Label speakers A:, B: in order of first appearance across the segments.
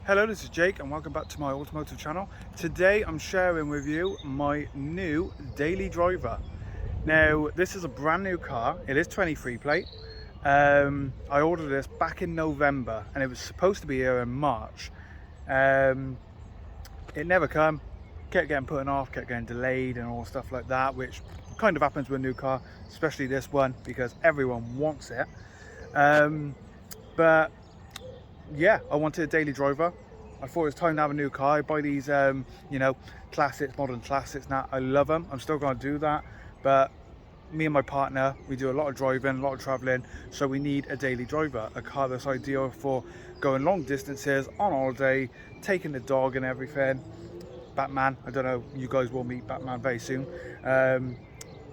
A: Hello, this is Jake and welcome back to my automotive channel. Today I'm sharing with you my new daily driver. Now this is a brand new car, it is 23 plate. I ordered this back in November and it was supposed to be here in March. It never came, kept getting put off, kept getting delayed and all stuff like that, which kind of happens with a new car, especially this one because everyone wants it. But yeah, I wanted a daily driver. I thought it was time to have a new car. I buy these, classics, modern classics now. I love them. I'm still going to do that. But me and my partner, we do a lot of driving, a lot of traveling. So we need a daily driver, a car that's ideal for going long distances, on holiday, taking the dog and everything. Batman, I don't know, you guys will meet Batman very soon.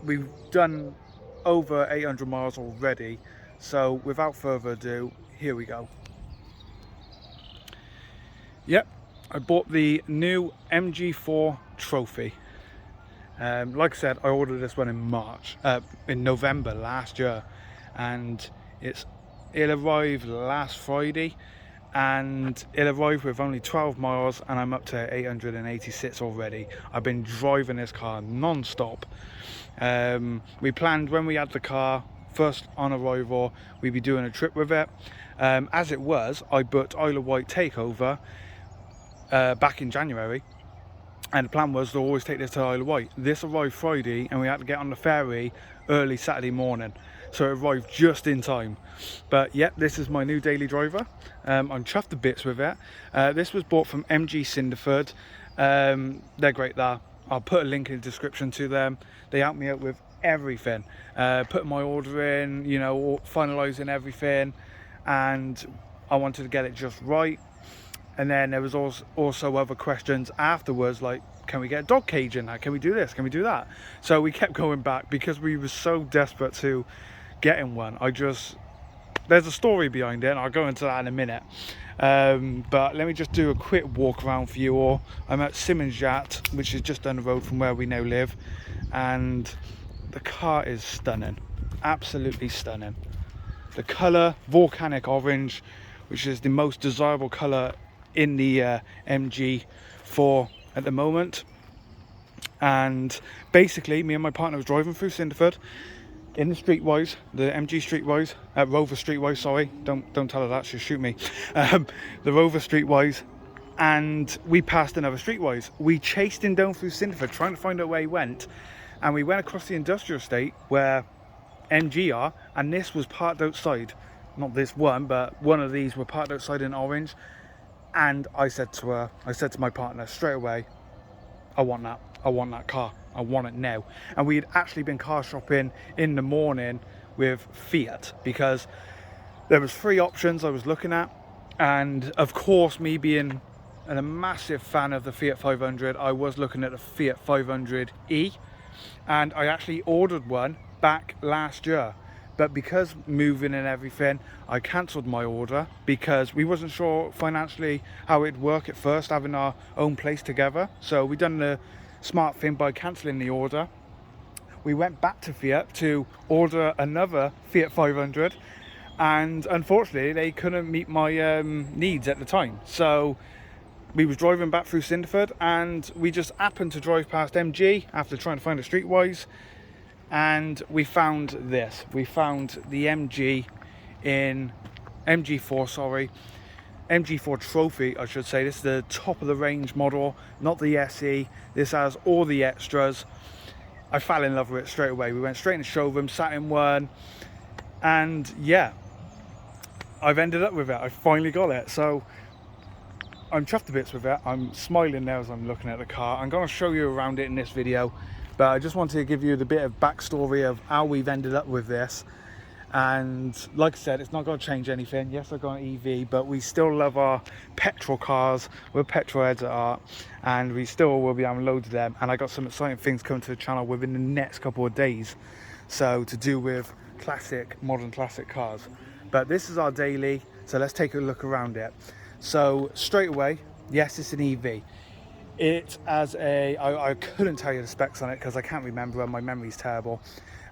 A: We've done over 800 miles already. So without further ado, here we go. Yep, I bought the new MG4 Trophy. Like I said, I ordered this one in November last year, and it arrived last Friday, and it arrived with only 12 miles, and I'm up to 886 already. I've been driving this car non-stop. We planned when we had the car first on arrival, we'd be doing a trip with it. As it was, I booked Isle of Wight takeover back in January, and the plan was to always take this to Isle of Wight. This arrived Friday and we had to get on the ferry early Saturday morning, so it arrived just in time. But yeah, this is my new daily driver. I'm chuffed to bits with it. This was bought from MG Cinderford. They're great there. I'll put a link in the description to them. They helped me out with everything, putting my order in, finalising everything, and I wanted to get it just right. And then there was also other questions afterwards, like, can we get a dog cage in that? Can we do this? Can we do that? So we kept going back because we were so desperate to get in one. There's a story behind it, and I'll go into that in a minute. But let me just do a quick walk around for you all. I'm at Simmons Yacht, which is just down the road from where we now live. And the car is stunning, absolutely stunning. The colour, volcanic orange, which is the most desirable colour in the MG4 at the moment. And basically me and my partner was driving through Cinderford in the Streetwise, the MG Streetwise, Rover Streetwise, sorry, don't tell her that, she'll shoot me. The Rover Streetwise, and we passed another Streetwise. We chased him down through Cinderford trying to find out where he went, and we went across the industrial estate where MG are, and this was parked outside. Not this one, but one of these were parked outside in orange. And I said to my partner straight away, I want that car, I want it now. And we had actually been car shopping in the morning with Fiat, because there was 3 options I was looking at, and of course, me being a massive fan of the Fiat 500, I was looking at the Fiat 500e, and I actually ordered one back last year. But because moving and everything, I cancelled my order because we wasn't sure financially how it'd work at first, having our own place together. So we done the smart thing by cancelling the order. We went back to Fiat to order another Fiat 500, and unfortunately they couldn't meet my needs at the time. So we was driving back through Cinderford, and we just happened to drive past MG after trying to find a Streetwise. And we found this. We found the MG4, MG4 Trophy, I should say. This is the top of the range model, not the SE. This has all the extras. I fell in love with it straight away. We went straight in the showroom, sat in one, and yeah, I've ended up with it. I finally got it. So I'm chuffed to bits with it. I'm smiling now as I'm looking at the car. I'm going to show you around it in this video. But I just wanted to give you the bit of backstory of how we've ended up with this. And like I said, it's not going to change anything. Yes, I've got an EV, but we still love our petrol cars. We're petrol heads at heart, and we still will be having loads of them. And I got some exciting things coming to the channel within the next couple of days, so to do with modern classic cars. But this is our daily, so let's take a look around it. So straight away, yes, it's an EV. It has I couldn't tell you the specs on it because I can't remember, and my memory's terrible.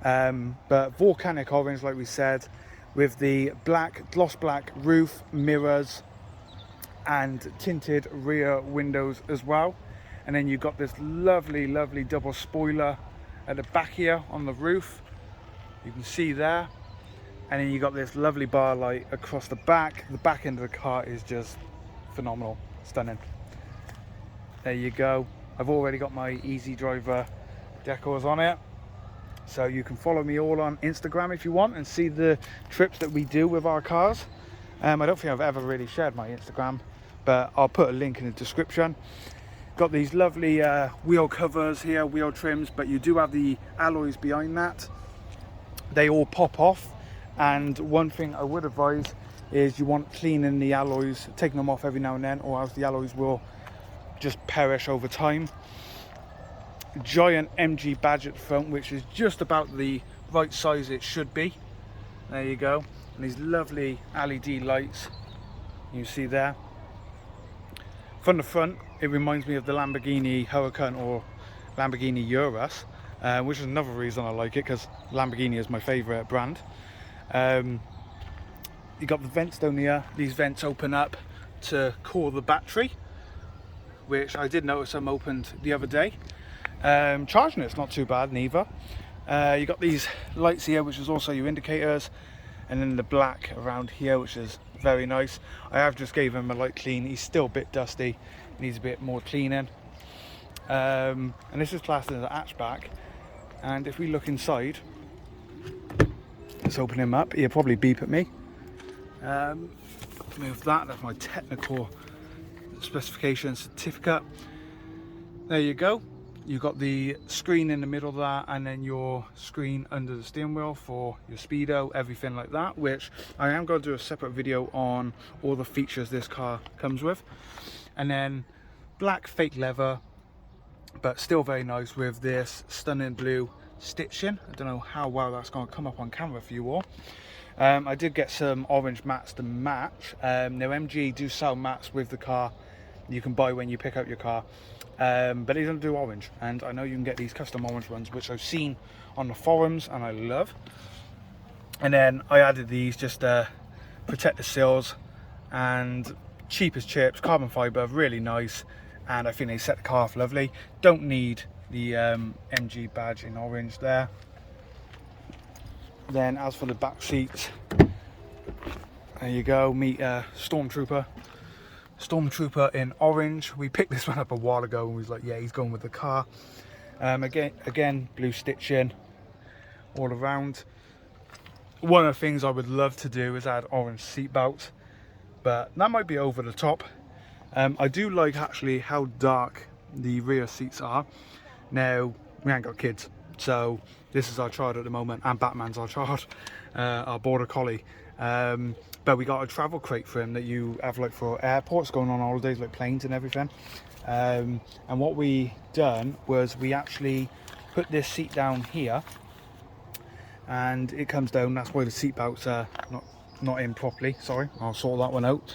A: But volcanic orange, like we said, with the gloss black roof, mirrors, and tinted rear windows as well. And then you've got this lovely double spoiler at the back here on the roof, you can see there. And then you got this lovely bar light across the back. The back end of the car is just phenomenal, stunning. There you go. I've already got my Easy Driver decors on it, so you can follow me all on Instagram if you want and see the trips that we do with our cars. I don't think I've ever really shared my Instagram, but I'll put a link in the description. Got these lovely wheel covers here, wheel trims, but you do have the alloys behind that. They all pop off, and one thing I would advise is you want cleaning the alloys, taking them off every now and then, or else the alloys will just perish over time. Giant MG badge at the front, which is just about the right size it should be. There you go. And these lovely LED lights you see there. From the front, it reminds me of the Lamborghini Huracan or Lamborghini Urus, which is another reason I like it, because Lamborghini is my favourite brand. You got the vents down here. These vents open up to cool the battery, which I did notice them opened the other day. Charging it's not too bad neither. You got these lights here, which is also your indicators, and then the black around here, which is very nice. I have just gave him a light clean. He's still a bit dusty, needs a bit more cleaning. And this is classed as an hatchback, and if we look inside, let's open him up. He'll probably beep at me. Move that's my technical specification certificate. There you go. You've got the screen in the middle there, and then your screen under the steering wheel for your speedo, everything like that, which I am going to do a separate video on all the features this car comes with. And then black fake leather, but still very nice with this stunning blue stitching. I don't know how well that's going to come up on camera for you all. I did get some orange mats to match. Now MG do sell mats with the car, you can buy when you pick up your car, but they don't do orange, and I know you can get these custom orange ones, which I've seen on the forums and I love. And then I added these just to protect the sills, and cheap as chips, carbon fibre, really nice, and I think they set the car off lovely. Don't need the MG badge in orange there. Then as for the back seats, there you go, meet Stormtrooper in orange. We picked this one up a while ago and we was like, yeah, he's going with the car. Again blue stitching all around. One of the things I would love to do is add orange seat belts, but that might be over the top. I do like actually how dark the rear seats are. Now we ain't got kids, so this is our child at the moment, and Batman's our child, our border collie. But we got a travel crate for him that you have like for airports, going on holidays, like planes and everything. And what we done was we actually put this seat down here, and it comes down. That's why the seat belts are not in properly. Sorry, I'll sort that one out.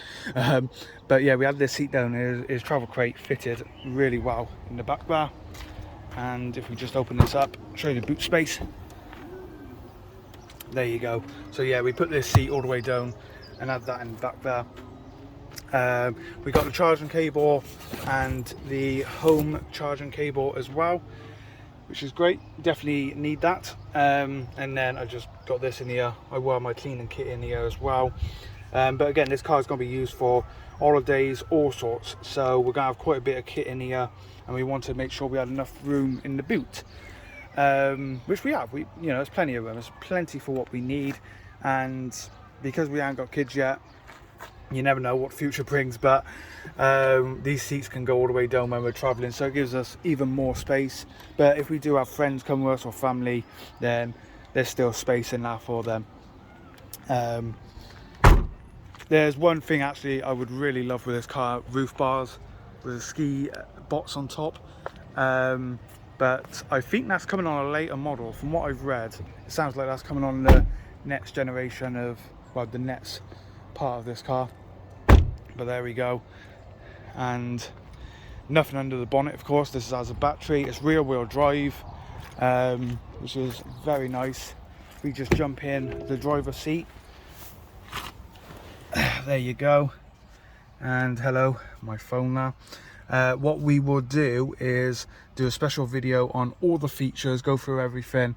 A: But yeah, we had this seat down. His travel crate fitted really well in the back there. And if we just open this up, show you the boot space. There you go. So yeah, we put this seat all the way down and add that in the back there. We got the charging cable and the home charging cable as well, which is great. Definitely need that. And then I just got this in here. I wear my cleaning kit in here as well. But again, this car is going to be used for holidays, all sorts. So we're going to have quite a bit of kit in here, and we want to make sure we had enough room in the boot. Which we have. You know, there's plenty of room. There's plenty for what we need, and because we haven't got kids yet, you never know what the future brings. But these seats can go all the way down when we're traveling, so it gives us even more space. But if we do have friends come with us or family, then there's still space in that for them. There's one thing actually I would really love with this car: roof bars with ski bots on top. But I think that's coming on a later model. From what I've read, it sounds like that's coming on the next generation of, well, the next part of this car. But there we go. And nothing under the bonnet, of course. This has a battery. It's rear wheel drive, which is very nice. We just jump in the driver's seat. There you go. and hello, my phone now. What we will do is do a special video on all the features, go through everything.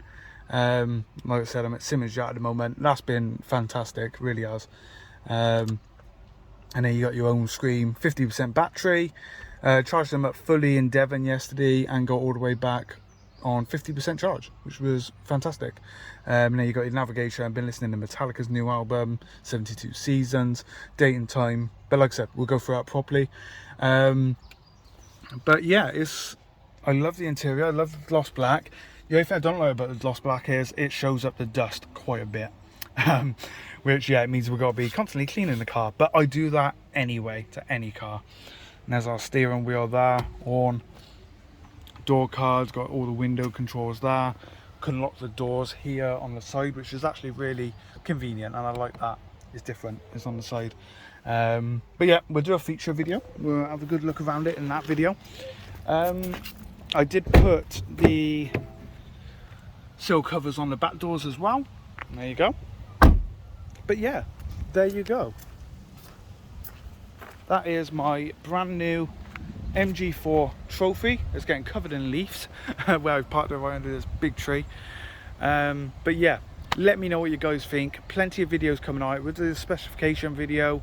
A: Like I said, I'm at Simmons Yacht at the moment. That's been fantastic, really has. And then you got your own screen, 50% battery. Charged them up fully in Devon yesterday and got all the way back on 50% charge, which was fantastic. And then you got your navigation. I've been listening to Metallica's new album, 72 Seasons, date and time. But like I said, we'll go through that properly. But yeah, I love the interior. I love the gloss black. The only thing I don't like about the gloss black is it shows up the dust quite a bit. Which, yeah, it means we've got to be constantly cleaning the car. But I do that anyway to any car. And there's our steering wheel there, on. Door cards, got all the window controls there. Can lock the doors here on the side, which is actually really convenient, and I like that. It's different, it's on the side. But yeah, we'll do a feature video. We'll have a good look around it in that video. I did put the sill covers on the back doors as well. There you go. But yeah, there you go. That is my brand new MG4 Trophy. It's getting covered in leaves where I've parked it right under this big tree. But yeah, let me know what you guys think. Plenty of videos coming out with the specification video,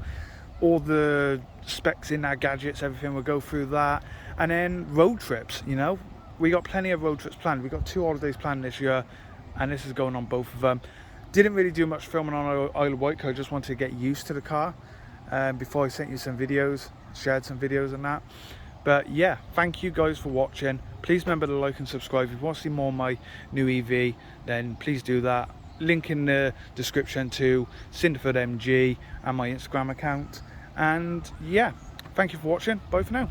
A: all the specs in our gadgets, everything. We'll go through that. And then road trips, you know, we got plenty of road trips planned. We got 2 holidays planned this year, and this is going on both of them. Didn't really do much filming on Isle of Wight because I just wanted to get used to the car before I sent you some videos, shared some videos and that. But yeah, thank you guys for watching. Please remember to like and subscribe. If you want to see more of my new EV, then please do that. Link in the description to Cinderford MG and my Instagram account. And yeah, thank you for watching. Bye for now.